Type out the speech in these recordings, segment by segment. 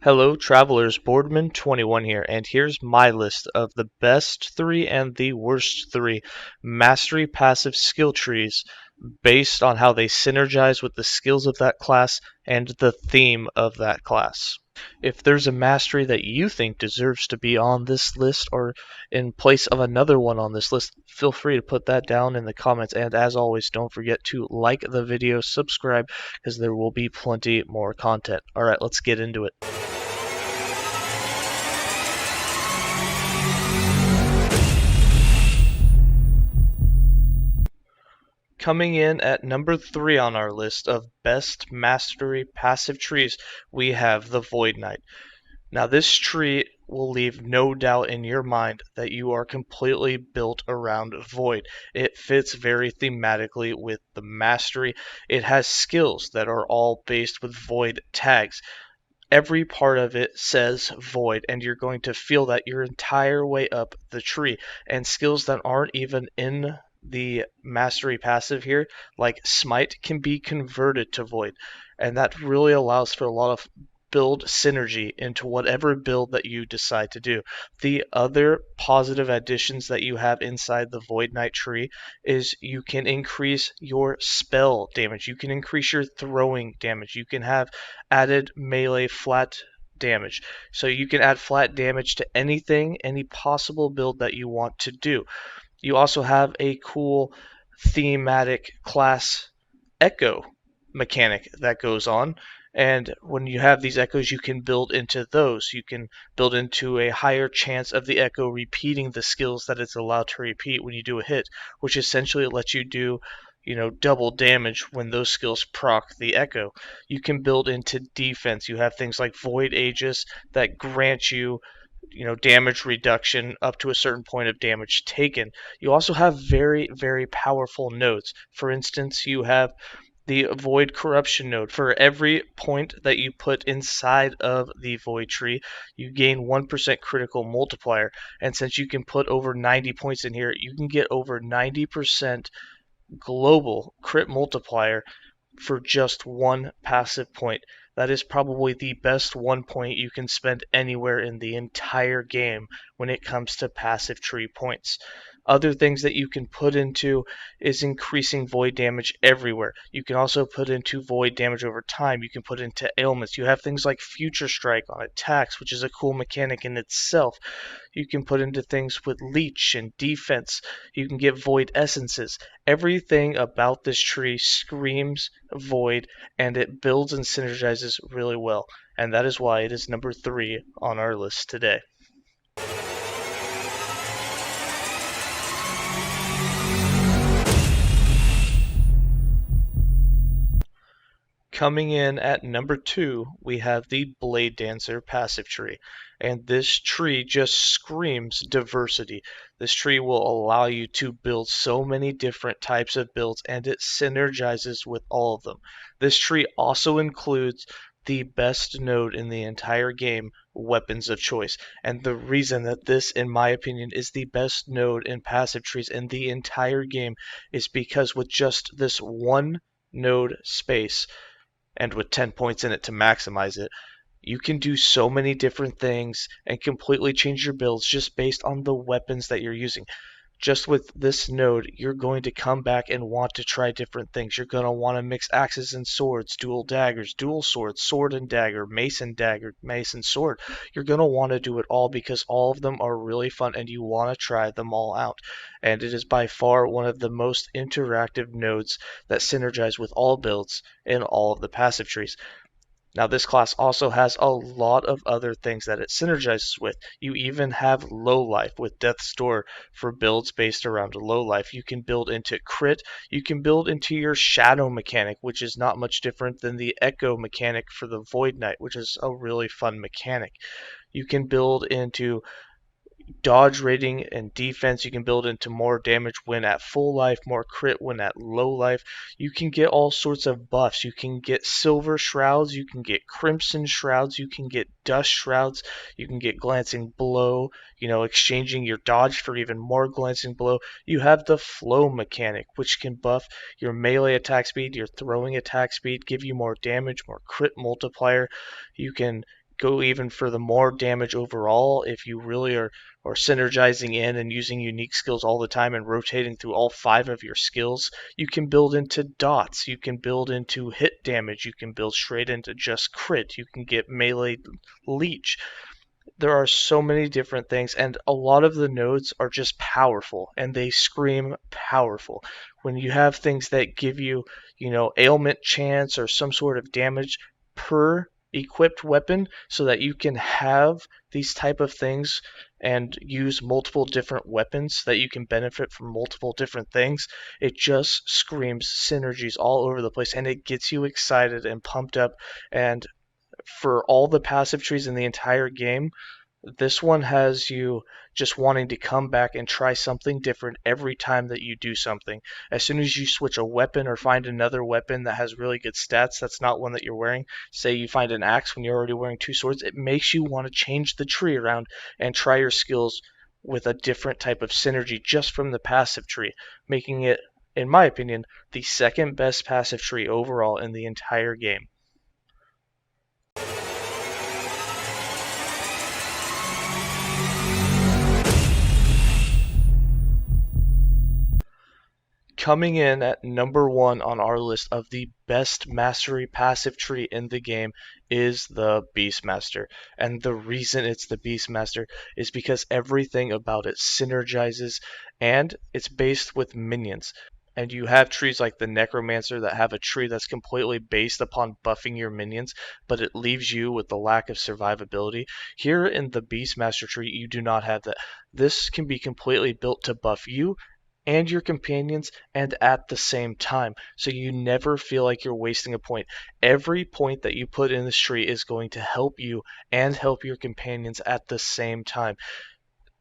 Hello travelers, Boardman21 here, and here's my list of the best 3 and the worst 3 mastery passive skill trees based on how they synergize with the skills of that class and the theme of that class. If there's a mastery that you think deserves to be on this list or in place of another one on this list, feel free to put that down in the comments. And as always, don't forget to like the video, subscribe, because there will be plenty more content. Alright, let's get into it. Coming in at number 3 on our list of best mastery passive trees, we have the Void Knight. Now this tree will leave no doubt in your mind that you are completely built around Void. It fits very thematically with the mastery. It has skills that are all based with Void tags. Every part of it says Void, and you're going to feel that your entire way up the tree. And skills that aren't even in the mastery passive here, like Smite, can be converted to Void, and that really allows for a lot of build synergy into whatever build that you decide to do. The other positive additions that you have inside the Void Knight tree is you can increase your spell damage, you can increase your throwing damage, you can have added melee flat damage. So you can add flat damage to anything, any possible build that you want to do. You also have a cool thematic class echo mechanic that goes on, and when you have these echoes you can build into those. You can build into a higher chance of the echo repeating the skills that it's allowed to repeat when you do a hit, which essentially lets you do double damage when those skills proc the echo. You can build into defense. You have things like Void Aegis that grant you damage reduction up to a certain point of damage taken. You also have very, very powerful nodes. For instance, you have the Void Corruption node. For every point that you put inside of the Void tree, you gain 1% critical multiplier. And since you can put over 90 points in here, you can get over 90% global crit multiplier for just one passive point. That is probably the best 1 point you can spend anywhere in the entire game when it comes to passive tree points. Other things that you can put into is increasing void damage everywhere. You can also put into void damage over time. You can put into ailments. You have things like Future Strike on attacks, which is a cool mechanic in itself. You can put into things with leech and defense. You can get void essences. Everything about this tree screams void, and it builds and synergizes really well. And that is why it is number 3 on our list today. Coming in at number 2, we have the Blade Dancer passive tree. And this tree just screams diversity. This tree will allow you to build so many different types of builds, and it synergizes with all of them. This tree also includes the best node in the entire game, Weapons of Choice. And the reason that this, in my opinion, is the best node in passive trees in the entire game is because with just this one node space, and with 10 points in it to maximize it, you can do so many different things and completely change your builds just based on the weapons that you're using. Just with this node, you're going to come back and want to try different things. You're going to want to mix axes and swords, dual daggers, dual swords, sword and dagger, mace and dagger, mace and sword. You're going to want to do it all because all of them are really fun and you want to try them all out. And it is by far one of the most interactive nodes that synergize with all builds in all of the passive trees. Now this class also has a lot of other things that it synergizes with. You even have low life with Death's Door for builds based around low life. You can build into crit. You can build into your shadow mechanic, which is not much different than the echo mechanic for the Void Knight, which is a really fun mechanic. You can build into dodge rating and defense. You can build into more damage when at full life, more crit when at low life. You can get all sorts of buffs. You can get silver shrouds, you can get crimson shrouds, you can get dust shrouds, you can get glancing blow, exchanging your dodge for even more glancing blow. You have the flow mechanic, which can buff your melee attack speed, your throwing attack speed, give you more damage, more crit multiplier. You can go even for the more damage overall. If you really are synergizing in and using unique skills all the time and rotating through all 5 of your skills, you can build into dots, you can build into hit damage, you can build straight into just crit, you can get melee leech. There are so many different things, and a lot of the nodes are just powerful, and they scream powerful. When you have things that give you, ailment chance or some sort of damage per equipped weapon, so that you can have these type of things and use multiple different weapons that you can benefit from multiple different things, it just screams synergies all over the place, and it gets you excited and pumped up. And for all the passive trees in the entire game, this one has you just wanting to come back and try something different every time that you do something. As soon as you switch a weapon or find another weapon that has really good stats, that's not one that you're wearing. Say you find an axe when you're already wearing 2 swords, it makes you want to change the tree around and try your skills with a different type of synergy just from the passive tree, making it, in my opinion, the second best passive tree overall in the entire game. Coming in at number 1 on our list of the best mastery passive tree in the game is the Beastmaster. And the reason it's the Beastmaster is because everything about it synergizes, and it's based with minions. And you have trees like the Necromancer that have a tree that's completely based upon buffing your minions, but it leaves you with the lack of survivability. Here in the Beastmaster tree, you do not have that. This can be completely built to buff you and your companions, and at the same time, so you never feel like you're wasting a point. Every point that you put in this tree is going to help you and help your companions at the same time.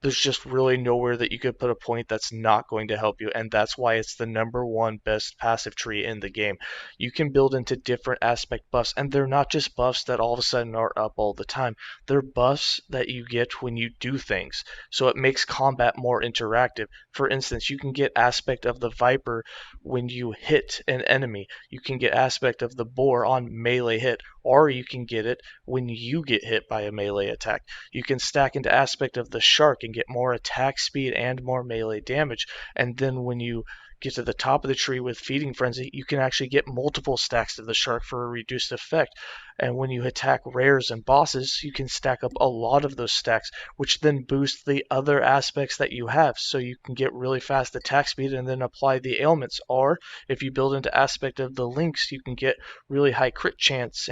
There's just really nowhere that you could put a point that's not going to help you, and that's why it's the number 1 best passive tree in the game. You can build into different aspect buffs, and they're not just buffs that all of a sudden are up all the time. They're buffs that you get when you do things, so it makes combat more interactive. For instance, you can get aspect of the Viper when you hit an enemy. You can get aspect of the Boar on melee hit, or you can get it when you get hit by a melee attack. You can stack into aspect of the Shark and get more attack speed and more melee damage. And then when you get to the top of the tree with Feeding Frenzy, you can actually get multiple stacks of the Shark for a reduced effect. And when you attack rares and bosses, you can stack up a lot of those stacks, which then boost the other aspects that you have. So you can get really fast attack speed and then apply the ailments. Or if you build into aspect of the Lynx, you can get really high crit chance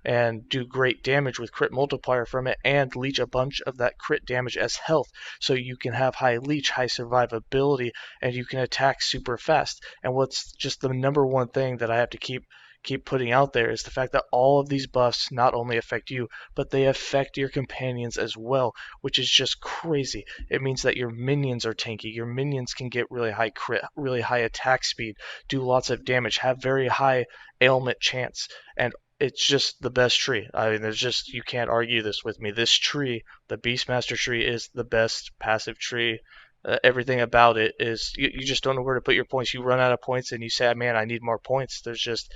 and do great damage with crit multiplier from it, and leech a bunch of that crit damage as health, so you can have high leech, high survivability, and you can attack super fast. And what's just the number 1 thing that I have to keep putting out there is the fact that all of these buffs not only affect you, but they affect your companions as well, which is just crazy. It means that your minions are tanky. Your minions can get really high crit, really high attack speed, do lots of damage, have very high ailment chance, and it's just the best tree. I mean, you can't argue this with me. This tree, the Beastmaster tree, is the best passive tree. Everything about it is, you just don't know where to put your points. You run out of points and you say, man, I need more points. There's just,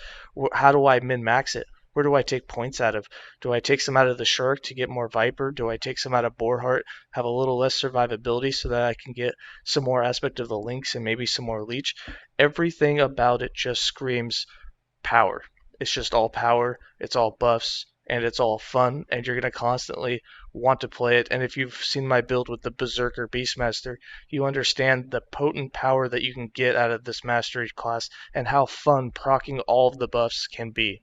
how do I min-max it? Where do I take points out of? Do I take some out of the Shark to get more Viper? Do I take some out of Boarheart, have a little less survivability so that I can get some more aspect of the Lynx and maybe some more Leech? Everything about it just screams power. It's just all power, it's all buffs, and it's all fun, and you're going to constantly want to play it. And if you've seen my build with the Berserker Beastmaster, you understand the potent power that you can get out of this mastery class and how fun proccing all of the buffs can be.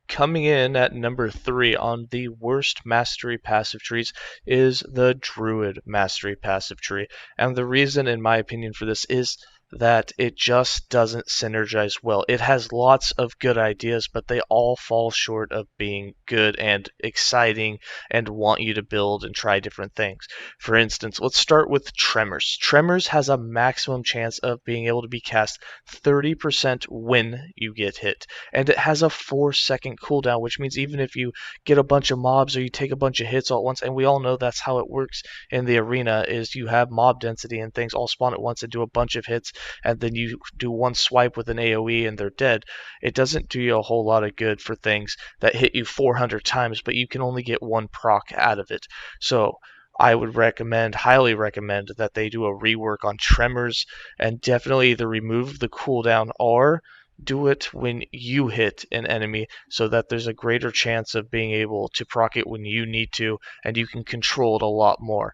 Coming in at number 3 on the worst mastery passive trees is the Druid mastery passive tree. And the reason, in my opinion, for this is that it just doesn't synergize well. It has lots of good ideas, but they all fall short of being good and exciting and want you to build and try different things. For instance, let's start with Tremors. Tremors has a maximum chance of being able to be cast 30% when you get hit, and it has a 4-second cooldown, which means even if you get a bunch of mobs or you take a bunch of hits all at once, and we all know that's how it works in the arena, is you have mob density and things all spawn at once and do a bunch of hits, and then you do one swipe with an AoE and they're dead. It doesn't do you a whole lot of good for things that hit you 400 times, but you can only get one proc out of it. So I would highly recommend, that they do a rework on Tremors and definitely either remove the cooldown or do it when you hit an enemy so that there's a greater chance of being able to proc it when you need to, and you can control it a lot more.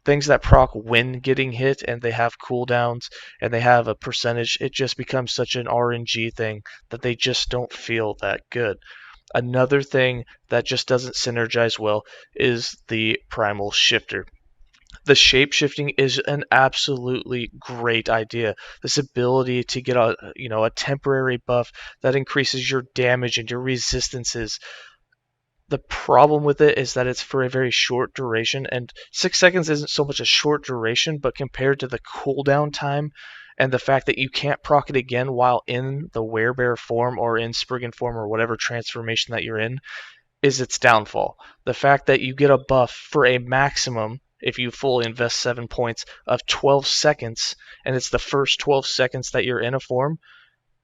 Things that proc when getting hit and they have cooldowns and they have a percentage, it just becomes such an RNG thing that they just don't feel that good. Another thing that just doesn't synergize well is the Primal Shifter. The shape shifting is an absolutely great idea. This ability to get a temporary buff that increases your damage and your resistances. The problem with it is that it's for a very short duration, and 6 seconds isn't so much a short duration, but compared to the cooldown time and the fact that you can't proc it again while in the werebear form or in Spriggan form or whatever transformation that you're in, is its downfall. The fact that you get a buff for a maximum, if you fully invest 7 points, of 12 seconds, and it's the first 12 seconds that you're in a form,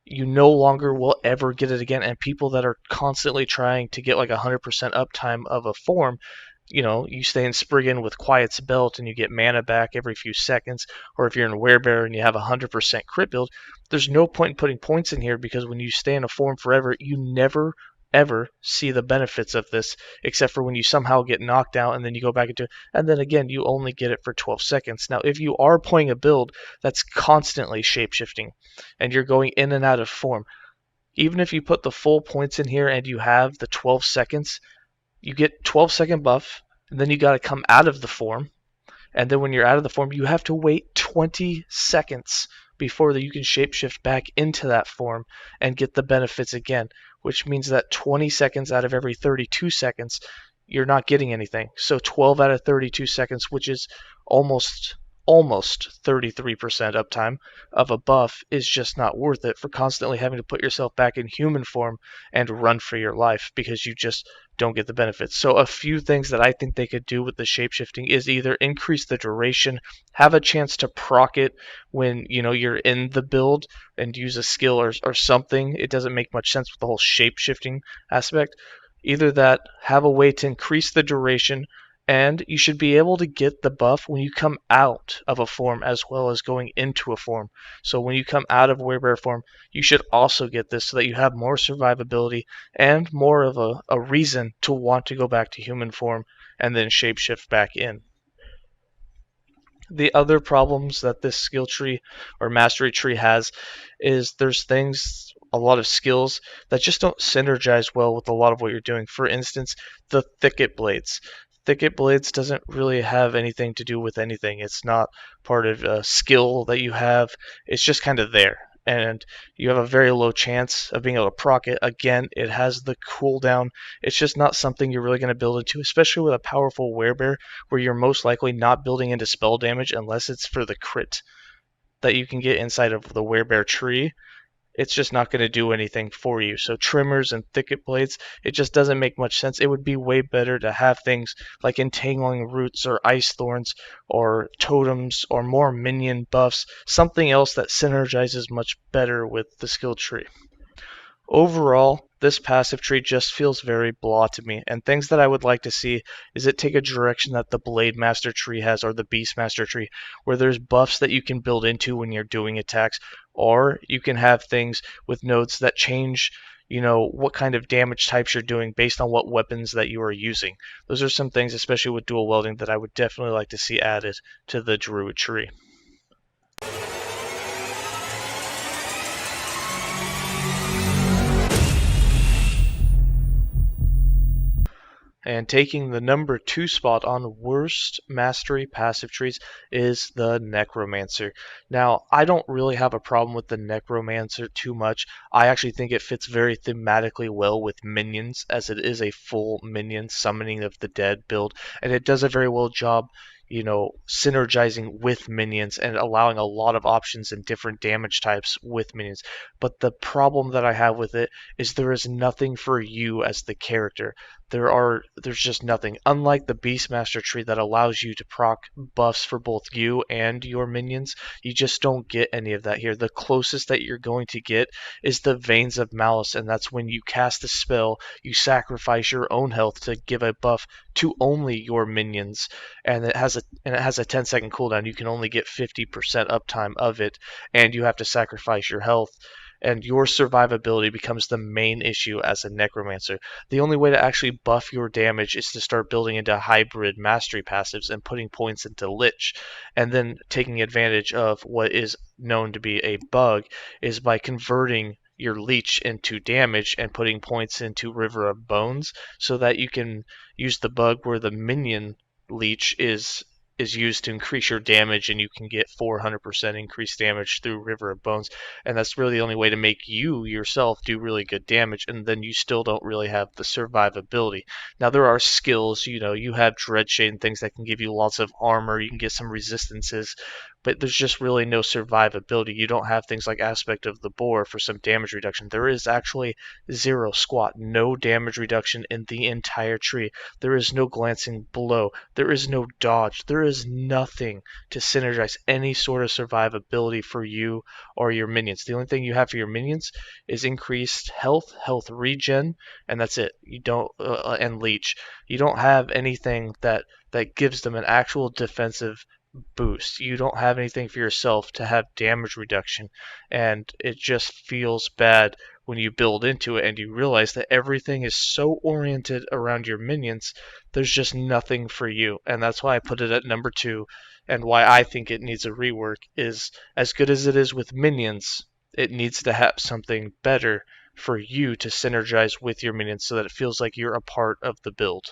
you no longer will ever get it again. And people that are constantly trying to get like 100% uptime of a form, you stay in Spriggan with Quiet's Belt and you get mana back every few seconds, or if you're in Werebear and you have 100% crit build, there's no point in putting points in here, because when you stay in a form forever, you never ever see the benefits of this, except for when you somehow get knocked out and then you go back into it, and then again you only get it for 12 seconds. Now if you are playing a build that's constantly shapeshifting and you're going in and out of form, even if you put the full points in here and you have the 12 seconds, you get 12-second buff, and then you got to come out of the form, and then when you're out of the form, you have to wait 20 seconds before you can shapeshift back into that form and get the benefits again, which means that 20 seconds out of every 32 seconds, you're not getting anything. So 12 out of 32 seconds, which is almost 33% uptime of a buff, is just not worth it for constantly having to put yourself back in human form and run for your life because you just don't get the benefits. So a few things that I think they could do with the shapeshifting is either increase the duration, have a chance to proc it when you're in the build and use a skill or something. It doesn't make much sense with the whole shapeshifting aspect. Either that, have a way to increase the duration, and you should be able to get the buff when you come out of a form as well as going into a form. So when you come out of werebear form, you should also get this so that you have more survivability and more of a reason to want to go back to human form and then shapeshift back in. The other problems that this skill tree or mastery tree has is there's a lot of skills that just don't synergize well with a lot of what you're doing. For instance, the Thicket Blades. Thicket Blades doesn't really have anything to do with anything. It's not part of a skill that you have. It's just kind of there. And you have a very low chance of being able to proc it. Again, it has the cooldown. It's just not something you're really going to build into, especially with a powerful werebear, where you're most likely not building into spell damage unless it's for the crit that you can get inside of the werebear tree. It's just not going to do anything for you. So Tremors and Thicket Blades, it just doesn't make much sense. It would be way better to have things like Entangling Roots or Ice Thorns or Totems or more minion buffs, something else that synergizes much better with the skill tree. Overall, this passive tree just feels very blah to me, and things that I would like to see is it take a direction that the Blade Master tree has or the Beast Master tree, where there's buffs that you can build into when you're doing attacks, or you can have things with nodes that change what kind of damage types you're doing based on what weapons that you are using. Those are some things, especially with dual welding, that I would definitely like to see added to the Druid tree. And taking the number 2 spot on worst mastery passive trees is the Necromancer. Now, I don't really have a problem with the Necromancer too much. I actually think it fits very thematically well with minions, as it is a full minion summoning of the dead build, and it does a very well job, synergizing with minions and allowing a lot of options and different damage types with minions. But the problem that I have with it is there is nothing for you as the character. There's just nothing. Unlike the Beastmaster tree that allows you to proc buffs for both you and your minions, you just don't get any of that here. The closest that you're going to get is the Veins of Malice, and that's when you cast a spell, you sacrifice your own health to give a buff to only your minions, and it has a 10-second cooldown. You can only get 50% uptime of it, and you have to sacrifice your health, and your survivability becomes the main issue as a Necromancer. The only way to actually buff your damage is to start building into hybrid mastery passives and putting points into Lich, and then taking advantage of what is known to be a bug is by converting your leech into damage and putting points into River of Bones, so that you can use the bug where the minion leech is used to increase your damage, and you can get 400% increased damage through River of Bones, and that's really the only way to make you yourself do really good damage, and then you still don't really have the survivability. Now there are skills, you have Dreadshade and things that can give you lots of armor, you can get some resistances, but there's just really no survivability. You don't have things like Aspect of the Boar for some damage reduction. There is actually zero squat, no damage reduction in the entire tree. There is no glancing blow. There is no dodge. There is nothing to synergize any sort of survivability for you or your minions. The only thing you have for your minions is increased health regen, and that's it. You don't and leech. You don't have anything that gives them an actual defensive boost. You don't have anything for yourself to have damage reduction, and it just feels bad when you build into it and you realize that everything is so oriented around your minions, there's just nothing for you. And that's why I put it at number 2, and why I think it needs a rework is, as good as it is with minions, it needs to have something better for you to synergize with your minions so that it feels like you're a part of the build.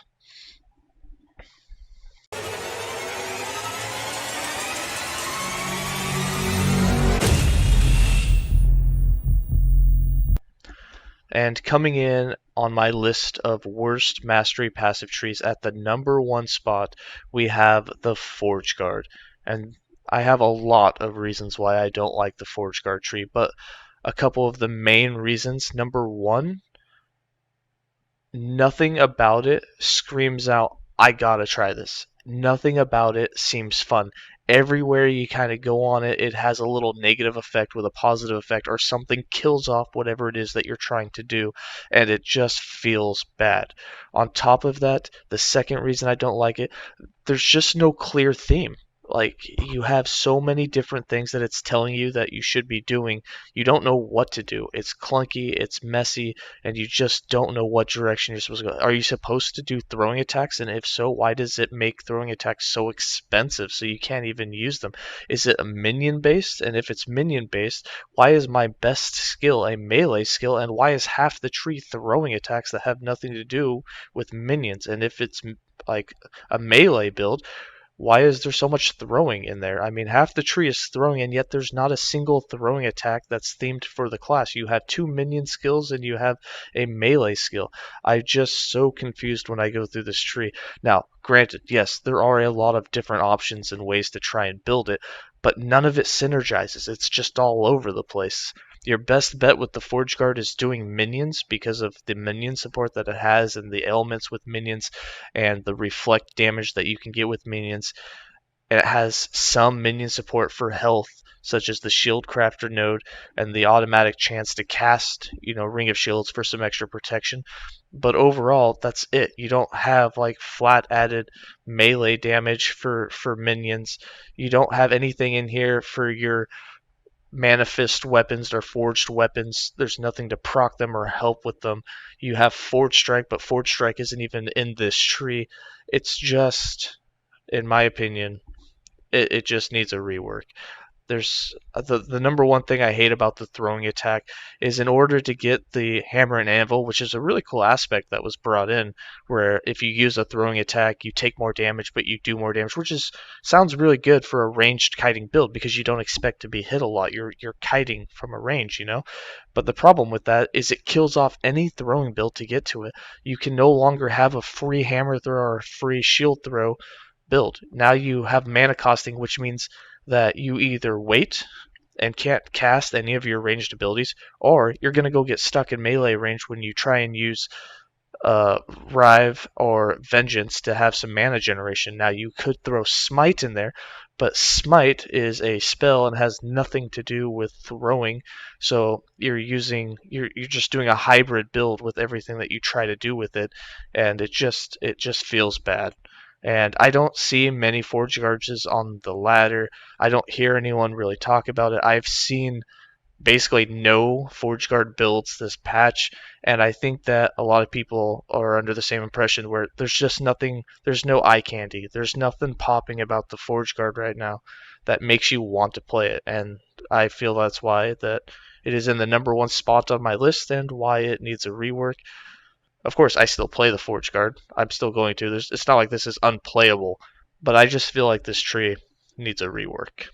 And coming in on my list of worst mastery passive trees at the number 1 spot, we have the Forge Guard. And I have a lot of reasons why I don't like the Forge Guard tree, but a couple of the main reasons. Number 1, nothing about it screams out, I gotta try this. Nothing about it seems fun. Everywhere you kind of go on it, it has a little negative effect with a positive effect, or something kills off whatever it is that you're trying to do, and it just feels bad. On top of that, the second reason I don't like it, there's just no clear theme. Like, you have so many different things that it's telling you that you should be doing. You don't know what to do. It's clunky, it's messy, and you just don't know what direction you're supposed to go. Are you supposed to do throwing attacks? And if so, why does it make throwing attacks so expensive so you can't even use them? Is it a minion based? And if it's minion based, why is my best skill a melee skill? And why is half the tree throwing attacks that have nothing to do with minions? And if it's like a melee build, why is there so much throwing in there? I mean, half the tree is throwing, and yet there's not a single throwing attack that's themed for the class. You have 2 minion skills, and you have a melee skill. I'm just so confused when I go through this tree. Now, granted, yes, there are a lot of different options and ways to try and build it, but none of it synergizes. It's just all over the place. Your best bet with the Forge Guard is doing minions because of the minion support that it has, and the elements with minions, and the reflect damage that you can get with minions. It has some minion support for health, such as the Shield Crafter node and the automatic chance to cast, Ring of Shields for some extra protection. But overall, that's it. You don't have like flat added melee damage for minions. You don't have anything in here for your Manifest weapons or forged weapons. There's nothing to proc them or help with them. You have Forge Strike, but Forge Strike isn't even in this tree. It's just, in my opinion, it just needs a rework. There's the number one thing I hate about the throwing attack is in order to get the hammer and anvil, which is a really cool aspect that was brought in, where if you use a throwing attack, you take more damage, but you do more damage, which is sounds really good for a ranged kiting build because you don't expect to be hit a lot. You're kiting from a range, you know. But the problem with that is it kills off any throwing build to get to it. You can no longer have a free hammer throw or a free shield throw build. Now you have mana costing, which means that you either wait and can't cast any of your ranged abilities, or you're going to go get stuck in melee range when you try and use uh, Rive or Vengeance to have some mana generation. Now you could throw Smite in there, but Smite is a spell and has nothing to do with throwing. So you're just doing a hybrid build with everything that you try to do with it, and it just feels bad. And I don't see many Forge Guards on the ladder. I don't hear anyone really talk about it. I've seen basically no Forge Guard builds this patch, and I think that a lot of people are under the same impression where there's just nothing, there's no eye candy, there's nothing popping about the Forge Guard right now that makes you want to play it, and I feel that's why that it is in the number one spot on my list and why it needs a rework. Of course, I still play the Forge Guard. I'm still going to. It's not like this is unplayable, but I just feel like this tree needs a rework.